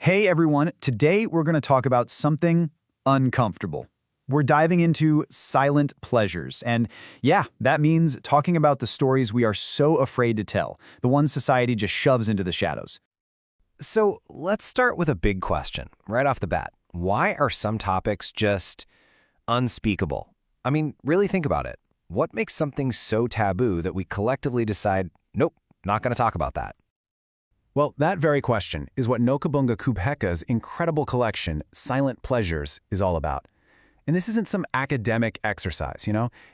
Hey everyone, today we're going to talk about something uncomfortable. We're diving into silent pleasures, and yeah, that means talking about the stories we are so afraid to tell, the ones society just shoves into the shadows. So let's start with a big question right off the bat. Why are some topics just unspeakable? I mean, really think about it. What makes something so taboo that we collectively decide, nope, not going to talk about that? Well, that very question is what Nokubonga Kubheka's incredible collection, Silent Pleasures, is all about. And this isn't some academic exercise,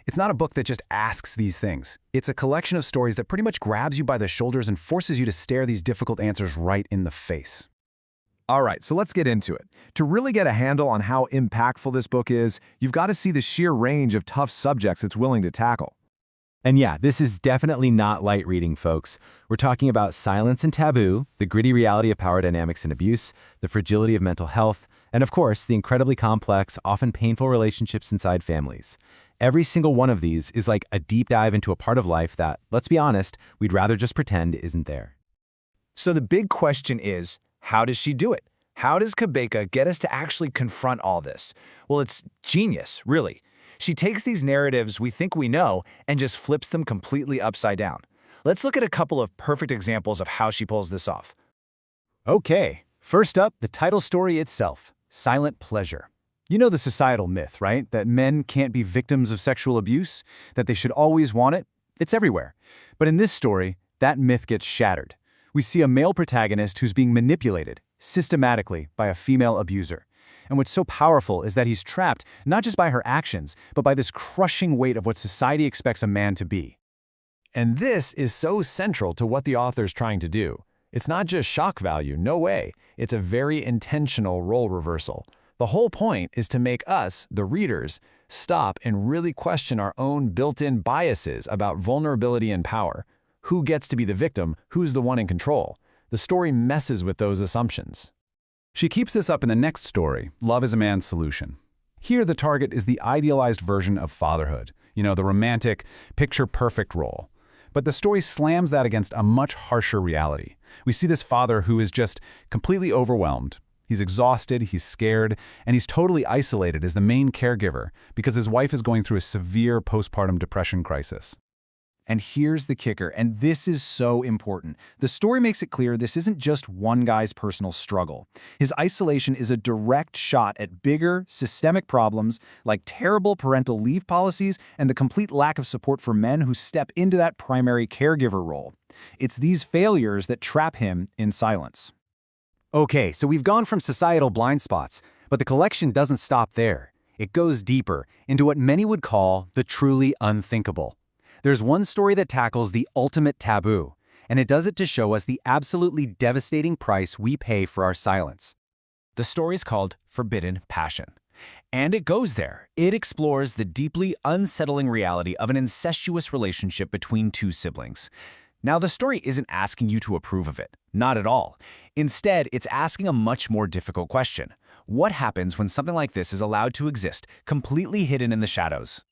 It's not a book that just asks these things. It's a collection of stories that pretty much grabs you by the shoulders and forces you to stare these difficult answers right in the face. All right, so let's get into it. To really get a handle on how impactful this book is, you've got to see the sheer range of tough subjects it's willing to tackle. And yeah, this is definitely not light reading, folks. We're talking about silence and taboo, the gritty reality of power dynamics and abuse, the fragility of mental health, and of course, the incredibly complex, often painful relationships inside families. Every single one of these is like a deep dive into a part of life that, let's be honest, we'd rather just pretend isn't there. So the big question is, how does she do it? How does Kubheka get us to actually confront all this? Well, it's genius, really. She takes these narratives we think we know and just flips them completely upside down. Let's look at a couple of perfect examples of how she pulls this off. Okay, first up, the title story itself, Silent Pleasure. You know the societal myth, right? That men can't be victims of sexual abuse, that they should always want it. It's everywhere. But in this story, that myth gets shattered. We see a male protagonist who's being manipulated, systematically, by a female abuser. And what's so powerful is that he's trapped not just by her actions, but by this crushing weight of what society expects a man to be. And this is so central to what the author's trying to do. It's not just shock value, no way. It's a very intentional role reversal. The whole point is to make us, the readers, stop and really question our own built-in biases about vulnerability and power. Who gets to be the victim? Who's the one in control? The story messes with those assumptions. She keeps this up in the next story, Love is a Man's Solution. Here, the target is the idealized version of fatherhood, the romantic, picture-perfect role. But the story slams that against a much harsher reality. We see this father who is just completely overwhelmed. He's exhausted, he's scared, and he's totally isolated as the main caregiver because his wife is going through a severe postpartum depression crisis. And here's the kicker, and this is so important. The story makes it clear this isn't just one guy's personal struggle. His isolation is a direct shot at bigger, systemic problems like terrible parental leave policies and the complete lack of support for men who step into that primary caregiver role. It's these failures that trap him in silence. Okay, so we've gone from societal blind spots, but the collection doesn't stop there. It goes deeper into what many would call the truly unthinkable. There's one story that tackles the ultimate taboo, and it does it to show us the absolutely devastating price we pay for our silence. The story's called Forbidden Passion. And it goes there. It explores the deeply unsettling reality of an incestuous relationship between two siblings. Now, the story isn't asking you to approve of it. Not at all. Instead, it's asking a much more difficult question. What happens when something like this is allowed to exist, completely hidden in the shadows?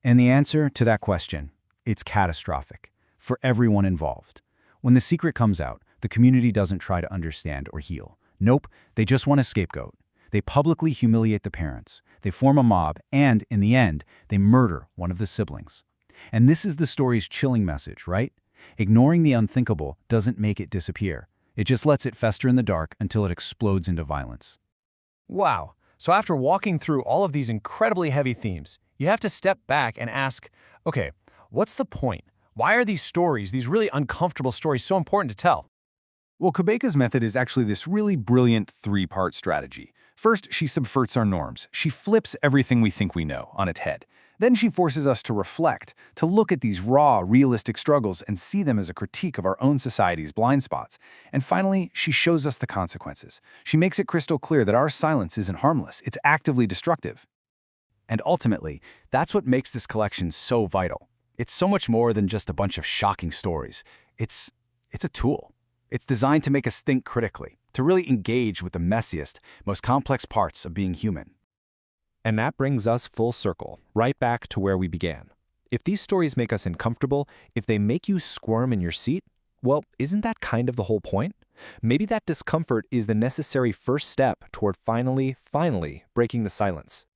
And the answer to that question, it's catastrophic for everyone involved. When the secret comes out, the community doesn't try to understand or heal. Nope, they just want a scapegoat. They publicly humiliate the parents. They form a mob, and in the end, they murder one of the siblings. And this is the story's chilling message, right? Ignoring the unthinkable doesn't make it disappear. It just lets it fester in the dark until it explodes into violence. Wow. So after walking through all of these incredibly heavy themes, you have to step back and ask, okay, what's the point? Why are these stories, these really uncomfortable stories, so important to tell? Well, Kubheka's method is actually this really brilliant three-part strategy. First, she subverts our norms. She flips everything we think we know on its head. Then she forces us to reflect, to look at these raw, realistic struggles and see them as a critique of our own society's blind spots. And finally, she shows us the consequences. She makes it crystal clear that our silence isn't harmless, it's actively destructive. And ultimately, that's what makes this collection so vital. It's so much more than just a bunch of shocking stories. It's a tool. It's designed to make us think critically, to really engage with the messiest, most complex parts of being human. And that brings us full circle, right back to where we began. If these stories make us uncomfortable, if they make you squirm in your seat, well, isn't that kind of the whole point? Maybe that discomfort is the necessary first step toward finally breaking the silence.